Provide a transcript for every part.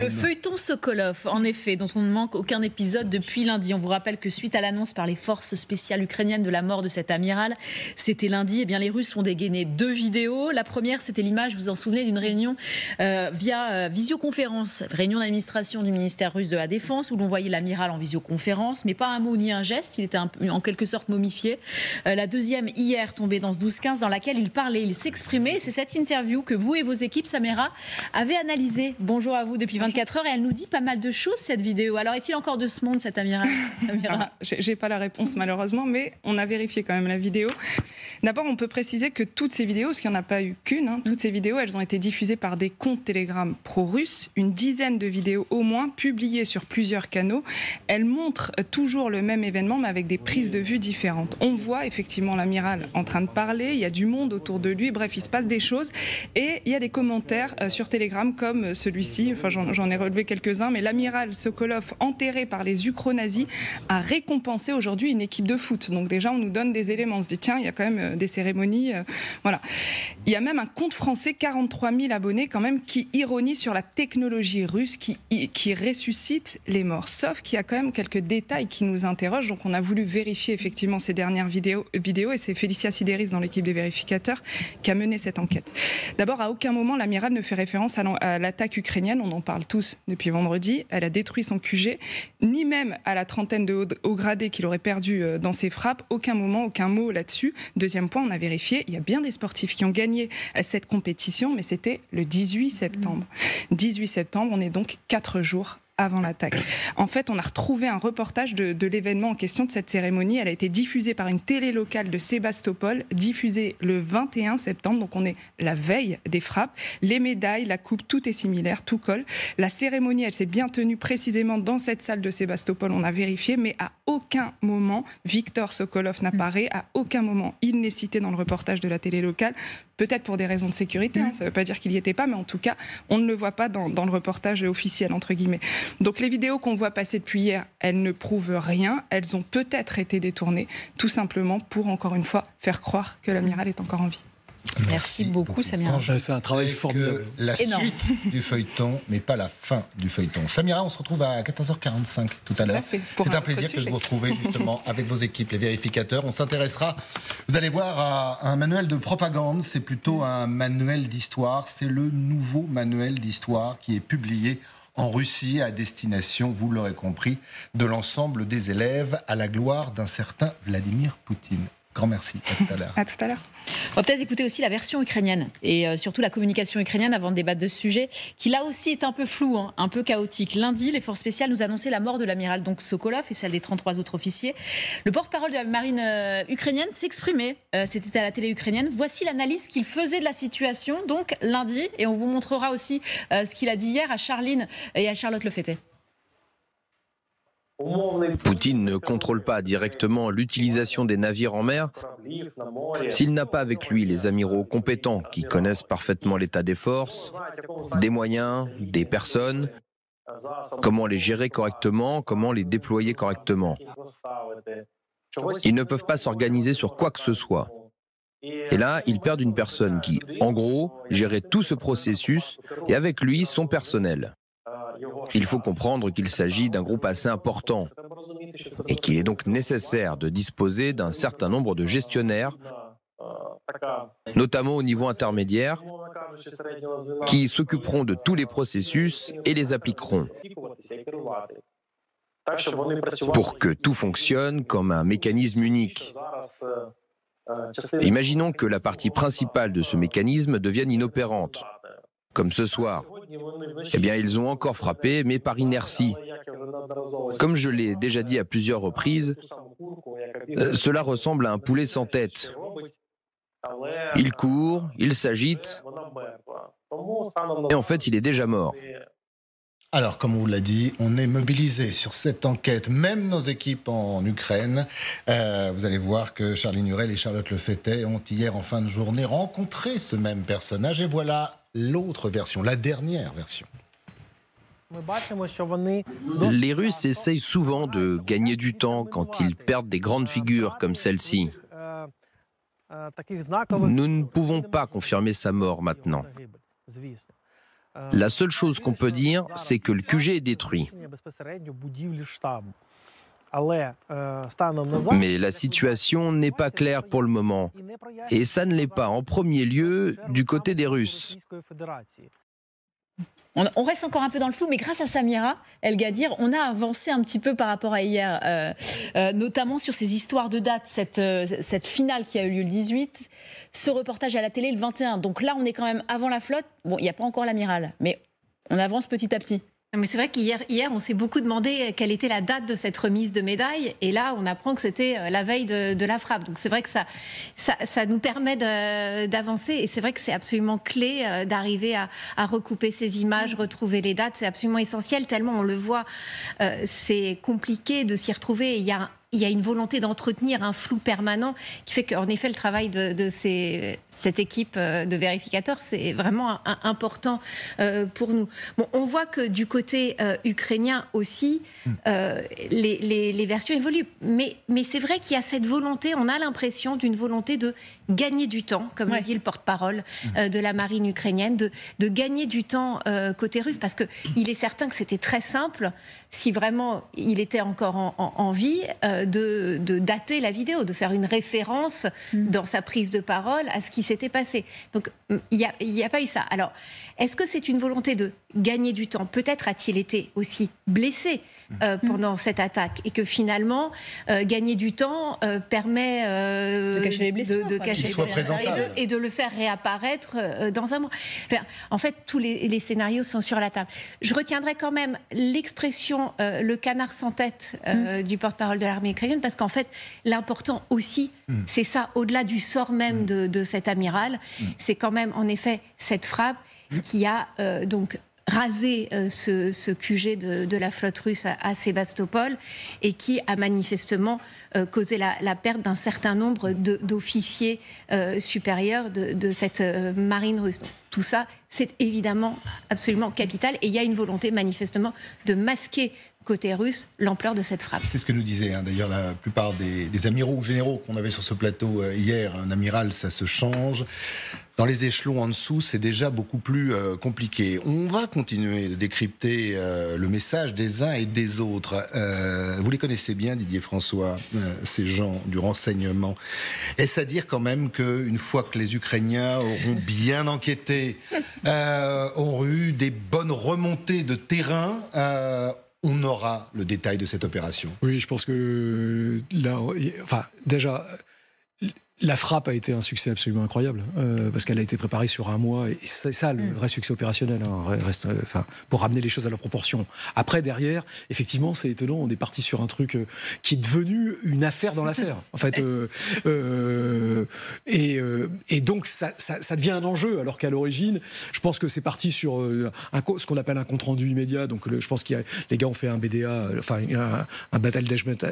Le feuilleton Sokolov, en effet, dont on ne manque aucun épisode depuis lundi. On vous rappelle que suite à l'annonce par les forces spéciales ukrainiennes de la mort de cet amiral, c'était lundi, eh bien les Russes ont dégainé 2 vidéos. La première, c'était l'image, vous vous en souvenez, d'une réunion via visioconférence, réunion d'administration du ministère russe de la Défense, où l'on voyait l'amiral en visioconférence, mais pas un mot ni un geste, il était en quelque sorte momifié. La deuxième, hier, tombée dans ce 12-15, dans laquelle il parlait, il s'exprimait. C'est cette interview que vous et vos équipes, Samira, avez analysée. Bonjour à vous depuis 24 heures, et elle nous dit pas mal de choses, cette vidéo. Alors, est-il encore de ce monde, cet amiral, Samira? J'ai pas la réponse, malheureusement, mais on a vérifié quand même la vidéo. D'abord, on peut préciser que toutes ces vidéos, parce qu'il n'y en a pas eu qu'une, toutes ces vidéos, elles ont été diffusées par des comptes Telegram pro-russes, une dizaine de vidéos au moins, publiées sur plusieurs canaux. Elles montrent toujours le même événement, mais avec des prises de vue différentes. On voit effectivement l'amiral en train de parler, il y a du monde autour de lui, bref, il se passe des choses, et il y a des commentaires sur Telegram comme celui-ci, enfin j'en ai relevé quelques-uns, mais l'amiral Sokolov, enterré par les ukro-nazis, a récompensé aujourd'hui une équipe de foot. Donc déjà, on nous donne des éléments, on se dit tiens, il y a quand même des cérémonies, voilà. Il y a même un compte français, 43 000 abonnés quand même, qui ironie sur la technologie russe qui ressuscite les morts. Sauf qu'il y a quand même quelques détails qui nous interrogent, donc on a voulu vérifier effectivement ces dernières vidéos et c'est Félicia Sideris dans l'équipe des vérificateurs qui a mené cette enquête. D'abord, à aucun moment l'amiral ne fait référence à l'attaque ukrainienne, on en parle tous depuis vendredi, elle a détruit son QG, ni même à la trentaine de hauts gradés qu'il aurait perdu dans ses frappes, aucun moment, aucun mot là-dessus. Deuxième point, on a vérifié, il y a bien des sportifs qui ont gagné cette compétition, mais c'était le 18 septembre. 18 septembre, on est donc 4 jours avant l'attaque. En fait, on a retrouvé un reportage de l'événement en question, de cette cérémonie. Elle a été diffusée par une télé locale de Sébastopol, diffusée le 21 septembre, donc on est la veille des frappes. Les médailles, la coupe, tout est similaire, tout colle. La cérémonie, elle s'est bien tenue précisément dans cette salle de Sébastopol, on a vérifié, mais à aucun moment, Victor Sokolov n'apparaît, à aucun moment, il n'est cité dans le reportage de la télé locale, peut-être pour des raisons de sécurité, ça ne veut pas dire qu'il n'y était pas, mais en tout cas, on ne le voit pas dans le reportage officiel, entre guillemets. Donc les vidéos qu'on voit passer depuis hier, elles ne prouvent rien, elles ont peut-être été détournées, tout simplement pour, encore une fois, faire croire que l'amiral est encore en vie. Merci beaucoup, Samira. C'est un travail formidable. La suite du feuilleton, mais pas la fin du feuilleton. Samira, on se retrouve à 14h45 tout à l'heure. C'est un plaisir que de vous retrouver justement avec vos équipes, les vérificateurs. On s'intéressera, vous allez voir, à un manuel de propagande. C'est plutôt un manuel d'histoire. C'est le nouveau manuel d'histoire qui est publié en Russie à destination, vous l'aurez compris, de l'ensemble des élèves à la gloire d'un certain Vladimir Poutine. Grand merci, à tout à l'heure. À tout à l'heure. On va peut-être écouter aussi la version ukrainienne et surtout la communication ukrainienne avant de débattre de ce sujet qui là aussi est un peu flou, un peu chaotique. Lundi, les forces spéciales nous annonçaient la mort de l'amiral donc Sokolov et celle des 33 autres officiers. Le porte-parole de la marine ukrainienne s'exprimait, c'était à la télé ukrainienne. Voici l'analyse qu'il faisait de la situation donc lundi et on vous montrera aussi ce qu'il a dit hier à Charline et à Charlotte Lefetté. Poutine ne contrôle pas directement l'utilisation des navires en mer s'il n'a pas avec lui les amiraux compétents qui connaissent parfaitement l'état des forces, des moyens, des personnes, comment les gérer correctement, comment les déployer correctement. Ils ne peuvent pas s'organiser sur quoi que ce soit. Et là, ils perdent une personne qui, en gros, gérait tout ce processus et avec lui son personnel. Il faut comprendre qu'il s'agit d'un groupe assez important et qu'il est donc nécessaire de disposer d'un certain nombre de gestionnaires, notamment au niveau intermédiaire, qui s'occuperont de tous les processus et les appliqueront pour que tout fonctionne comme un mécanisme unique. Imaginons que la partie principale de ce mécanisme devienne inopérante, comme ce soir. Eh bien, ils ont encore frappé, mais par inertie. Comme je l'ai déjà dit à plusieurs reprises, cela ressemble à un poulet sans tête. Il court, il s'agite, et en fait, il est déjà mort. Alors, comme on vous l'a dit, on est mobilisé sur cette enquête, même nos équipes en Ukraine. Vous allez voir que Charline Hurel et Charlotte Lefetté ont hier, en fin de journée, rencontré ce même personnage. Et voilà l'autre version, la dernière version. Les Russes essayent souvent de gagner du temps quand ils perdent des grandes figures comme celle-ci. Nous ne pouvons pas confirmer sa mort maintenant. La seule chose qu'on peut dire, c'est que le QG est détruit. Mais la situation n'est pas claire pour le moment. Et ça ne l'est pas en premier lieu du côté des Russes. On reste encore un peu dans le flou, mais grâce à Samira El Gadir, on a avancé un petit peu par rapport à hier, notamment sur ces histoires de dates, cette finale qui a eu lieu le 18, ce reportage à la télé le 21. Donc là, on est quand même avant la flotte. Bon, il n'y a pas encore l'amiral, mais on avance petit à petit. Mais c'est vrai qu'hier, on s'est beaucoup demandé quelle était la date de cette remise de médaille. Et là, on apprend que c'était la veille de la frappe. Donc c'est vrai que ça nous permet d'avancer. Et c'est vrai que c'est absolument clé d'arriver à recouper ces images, retrouver les dates. C'est absolument essentiel, tellement on le voit, c'est compliqué de s'y retrouver. Il y a une volonté d'entretenir un flou permanent qui fait qu'en effet, le travail de cette équipe de vérificateurs, c'est vraiment important pour nous. Bon, on voit que du côté ukrainien aussi, les versions évoluent. Mais c'est vrai qu'il y a cette volonté, on a l'impression d'une volonté de gagner du temps, comme le dit le porte-parole de la marine ukrainienne, de gagner du temps côté russe, parce qu'il est certain que c'était très simple, si vraiment il était encore en vie, de dater la vidéo, de faire une référence dans sa prise de parole à ce qui s'était passé. Donc, il n'y a pas eu ça. Alors, est-ce que c'est une volonté de gagner du temps ? Peut-être a-t-il été aussi blessé pendant cette attaque et que finalement, gagner du temps permet de cacher les blessures, et de le faire réapparaître dans un mois. Enfin, en fait, tous les scénarios sont sur la table. Je retiendrai quand même l'expression le canard sans tête du porte-parole de l'armée ukrainienne, parce qu'en fait, l'important aussi, c'est ça, au-delà du sort même de cet amiral, c'est quand même, en effet, cette frappe qui a donc rasé ce QG de la flotte russe à Sébastopol et qui a manifestement causé la perte d'un certain nombre d'officiers supérieurs de cette marine russe. Donc, tout ça, c'est évidemment absolument capital et il y a une volonté manifestement de masquer côté russe l'ampleur de cette frappe. C'est ce que nous disait d'ailleurs la plupart des amiraux ou généraux qu'on avait sur ce plateau hier. Un amiral, ça se change. Dans les échelons en dessous, c'est déjà beaucoup plus compliqué. On va continuer de décrypter le message des uns et des autres. Vous les connaissez bien, Didier François, ces gens du renseignement. Est-ce à dire quand même qu'une fois que les Ukrainiens auront bien enquêté, auront eu des bonnes remontées de terrain, on aura le détail de cette opération? Oui, je pense que là, déjà, la frappe a été un succès absolument incroyable parce qu'elle a été préparée sur un mois et c'est ça le vrai succès opérationnel, reste, pour ramener les choses à leur proportion. Après, derrière, effectivement, c'est étonnant, on est parti sur un truc qui est devenu une affaire dans l'affaire. En fait, et donc ça devient un enjeu, alors qu'à l'origine, je pense que c'est parti sur ce qu'on appelle un compte-rendu immédiat. Donc, je pense que les gars ont fait un BDA, un Battle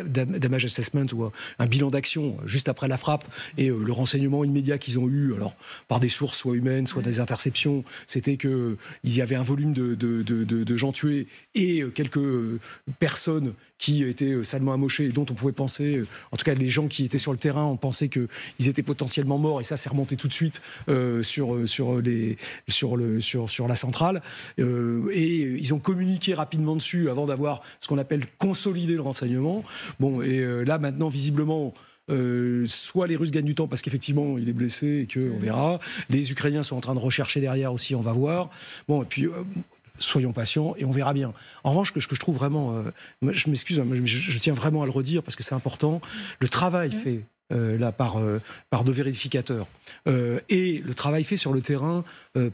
Damage Assessment ou un bilan d'action juste après la frappe. Et le renseignement immédiat qu'ils ont eu, alors par des sources soit humaines, soit des interceptions, c'était qu'il y avait un volume de gens tués et quelques personnes qui étaient salement amochées et dont on pouvait penser, en tout cas les gens qui étaient sur le terrain, on pensait qu'ils étaient potentiellement morts et ça s'est remonté tout de suite sur la centrale. Et ils ont communiqué rapidement dessus avant d'avoir ce qu'on appelle consolider le renseignement. Bon, et là maintenant visiblement, soit les Russes gagnent du temps parce qu'effectivement il est blessé et qu'on verra. Les Ukrainiens sont en train de rechercher derrière aussi, on va voir. Bon, et puis soyons patients et on verra bien. En revanche, ce que je trouve vraiment, je m'excuse, je tiens vraiment à le redire parce que c'est important, le travail fait là par nos vérificateurs et le travail fait sur le terrain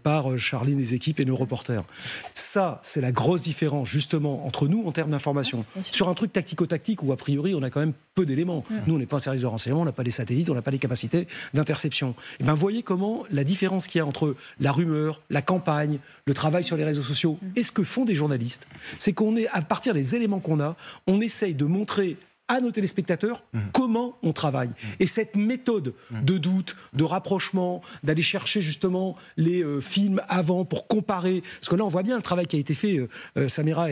par Charline, les équipes et nos reporters. Ça, c'est la grosse différence justement entre nous en termes d'information. Sur un truc tactico-tactique où a priori on a quand même peu d'éléments. Nous, on n'est pas un service de renseignement, on n'a pas les satellites, on n'a pas les capacités d'interception. Et bien, voyez comment la différence qu'il y a entre la rumeur, la campagne, le travail sur les réseaux sociaux et ce que font des journalistes, c'est qu'on est, à partir des éléments qu'on a, on essaye de montrer à nos téléspectateurs comment on travaille. Et cette méthode de doute, de rapprochement, d'aller chercher justement les films avant pour comparer, parce que là on voit bien le travail qui a été fait, Samira a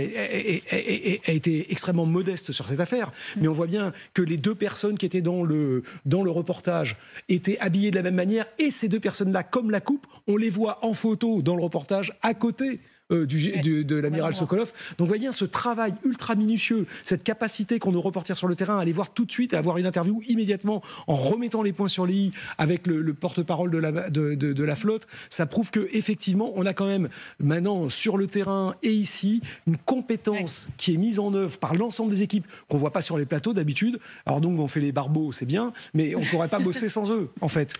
été extrêmement modeste sur cette affaire, mais on voit bien que les deux personnes qui étaient dans le reportage étaient habillées de la même manière, et ces deux personnes-là, comme la coupe, on les voit en photo dans le reportage à côté de l'amiral Sokolov. Donc on voit bien ce travail ultra minutieux, cette capacité qu'ont nos reporters sur le terrain à aller voir tout de suite, à avoir une interview immédiatement en remettant les points sur les i avec le porte-parole de la flotte. Ça prouve qu'effectivement, on a quand même maintenant sur le terrain et ici une compétence qui est mise en œuvre par l'ensemble des équipes qu'on ne voit pas sur les plateaux d'habitude. Alors donc on fait les barbeaux, c'est bien, mais on ne pourrait pas bosser sans eux en fait.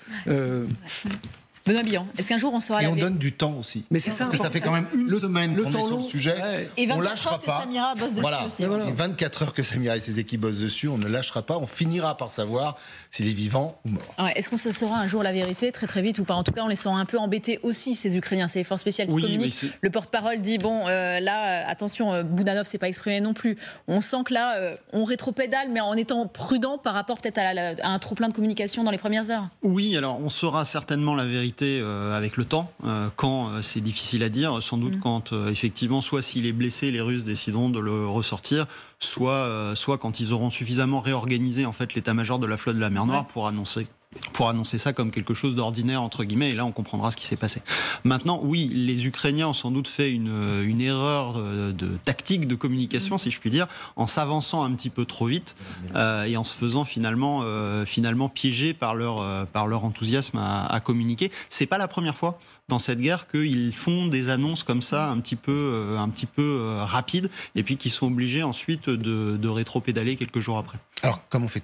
Benoît Billon, est-ce qu'un jour on sera Et on donne du temps aussi. Mais c'est ça. Parce que ça fait quand même une semaine qu'on est sur le sujet. Et on ne lâchera pas. Samira bosse dessus aussi. Et 24 heures que Samira et ses équipes bossent dessus, on ne lâchera pas. On finira par savoir s'il est vivant ou mort. Est-ce qu'on se saura un jour la vérité, très très vite ou pas? En tout cas, on les sent un peu embêtés aussi, ces Ukrainiens. C'est les forces spéciales qui communiquent. Le porte-parole dit là, attention, Boudanov s'est pas exprimé non plus. On sent que là, on rétropédale, mais en étant prudent par rapport peut-être à un trop-plein de communication dans les premières heures. Oui, alors on saura certainement la vérité avec le temps, quand c'est difficile à dire, sans doute quand effectivement, soit s'il est blessé, les Russes décideront de le ressortir, soit quand ils auront suffisamment réorganisé en fait l'état-major de la flotte de la mer Noire pour annoncer ça comme quelque chose d'ordinaire entre guillemets, et là on comprendra ce qui s'est passé. Maintenant, oui, les Ukrainiens ont sans doute fait une erreur de tactique de communication, si je puis dire, en s'avançant un petit peu trop vite et en se faisant finalement piéger par leur enthousiasme à communiquer. C'est pas la première fois dans cette guerre qu'ils font des annonces comme ça un petit peu rapides, et puis qu'ils sont obligés ensuite de rétropédaler quelques jours après. Alors, comme on fait